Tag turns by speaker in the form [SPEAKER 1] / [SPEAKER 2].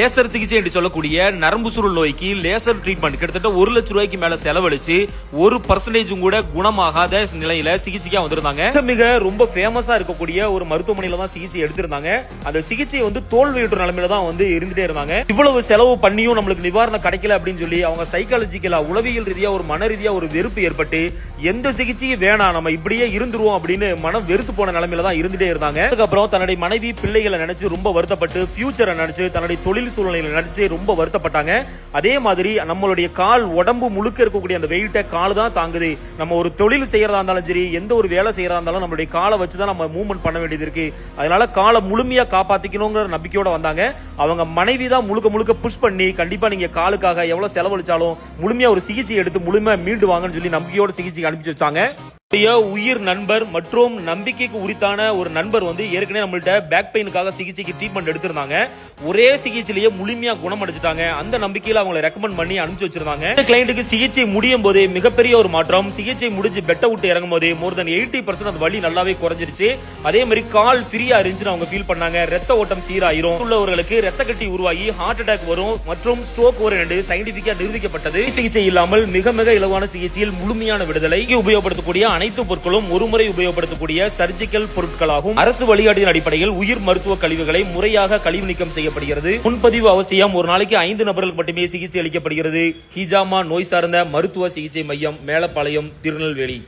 [SPEAKER 1] Laser சிகிச்சை என்று சொல்லக்கூடிய நரம்பு சுருள் நோய்க்கு லேசர் ட்ரீட்மெண்ட் கிட்டத்தட்ட 1 லட்சம் ரூபாய்க்கு மேல செலவழிச்சு 1% கூட குணமாகாத நிலையில சிகிச்சைக்கா வந்திருந்தாங்க. மிக ரொம்ப ஃபேமஸா இருக்கக்கூடிய ஒரு மருத்துவமனையில தான் சிகிச்சை எடுத்திருந்தாங்க. அந்த சிகிச்சை தோல்வியுற்ற நிலைமையில தான் இருந்துட்டே இருந்தாங்க. இவ்வளவு செலவு பண்ணியும் நம்மளுக்கு நிவாரணம் கிடைக்கல அப்படின்னு சொல்லி அவங்க சைக்காலஜிக்கலா உளவியல் ரீதியா ஒரு மன ரீதியா ஒரு வெறுப்பு ஏற்பட்டு எந்த சிகிச்சையும் வேணாம், நம்ம இப்படியே இருந்துருவோம் அப்படின்னு மனம் வெறுத்து போன நிலைமையில தான் இருந்துட்டே இருந்தாங்க. அதுக்கப்புறம் தன்னுடைய மனைவி பிள்ளைகளை நினைச்சு ரொம்ப வருத்தப்பட்டு ஃபியூச்சரை நினைச்சு தன்னுடைய தொழில் சூழ்நிலையில நடிச்சு ரொம்ப வருத்தப்பட்டாங்க. அதே மாதிரி நம்மளுடைய கால் உடம்பு முழுக்க இருக்கக்கூடிய அந்த வெயிட்ட கால் தான் தாங்குது. நம்ம ஒரு தொழில் செய்யறதா இருந்தாலும் சரி, எந்த ஒரு வேலை செய்யறதா இருந்தாலும் நம்மளுடைய காலை வச்சுதான் நம்ம மூவ்மெண்ட் பண்ண வேண்டியது இருக்கு. அதனால காலை முழுமையா காப்பாத்திக்கணுங்கிற நம்பிக்கையோட வந்தாங்க. அவங்க மனைவி தான் முழுக்க முழுக்க புஷ் பண்ணி கண்டிப்பா நீங்க காலுக்காக எவ்வளவு செலவழிச்சாலும் முழுமையா ஒரு சிகிச்சை எடுத்து முழுமையா மீண்டு வாங்கன்னு சொல்லி நம்பிக்கையோட சிகிச்சைக்கு அனுப்பிச்சு வச்சாங்க. உயிர் நண்பர் மற்றும் நம்பிக்கைக்கு உரித்தான ஒரு நண்பர் ஏற்கனவே நம்மள்ட்ட பேக் பெயினுக்காக சிகிச்சைக்கு ட்ரீட்மெண்ட் எடுத்திருந்தாங்க. ஒரே சிகிச்சையிலேயே முழுமையா குணமடைஞ்சிட்டாங்க. அந்த நம்பிக்கையில அவங்களை ரெக்கமெண்ட் பண்ணி அனுப்பிச்சு வச்சிருந்தாங்க. இந்த கிளையண்ட்டுக்கு சிகிச்சை முடியும் போதே மிகப்பெரிய ஒரு மாற்றம். சிகிச்சை முடிஞ்சு பெட்டை விட்டு இறங்கும் போது மோர் தென் 80% அந்த வலி நல்லாவே குறைஞ்சிருச்சு. அதே மாதிரி கால் ஃப்ரீயா இருந்துச்சுன்னு அவங்க ஃபீல் பண்ணாங்க. ரத்த ஓட்டம் சீராயிரும். உள்ளவர்களுக்கு ரத்த கட்டி உருவாகி ஹார்ட் அட்டாக் வரும் மற்றும் ஸ்ட்ரோக் வரும் என்று சயின்டிபிக்கா நிரூபிக்கப்பட்டது. சிகிச்சை இல்லாமல் மிக மிக இலவான சிகிச்சையில் முழுமையான விடுதலை. உபயோகப்படுத்தக்கூடிய அனைத்து பொருட்களும் ஒருமுறை உபயோகப்படுத்தக்கூடிய சர்ஜிக்கல் பொருட்களாகும். அரசு வழிகாட்டின் அடிப்படையில் உயிர் மருத்துவ கழிவுகளை முறையாக கழிவு நீக்கம் செய்யப்படுகிறது. முன்பதிவு அவசியம். ஒரு நாளைக்கு 5 நபர்களுக்கு மட்டுமே சிகிச்சை அளிக்கப்படுகிறது. ஹிஜாமா நோய் சார்ந்த மருத்துவ சிகிச்சை மையம், மேலப்பாளையம், திருநெல்வேலி.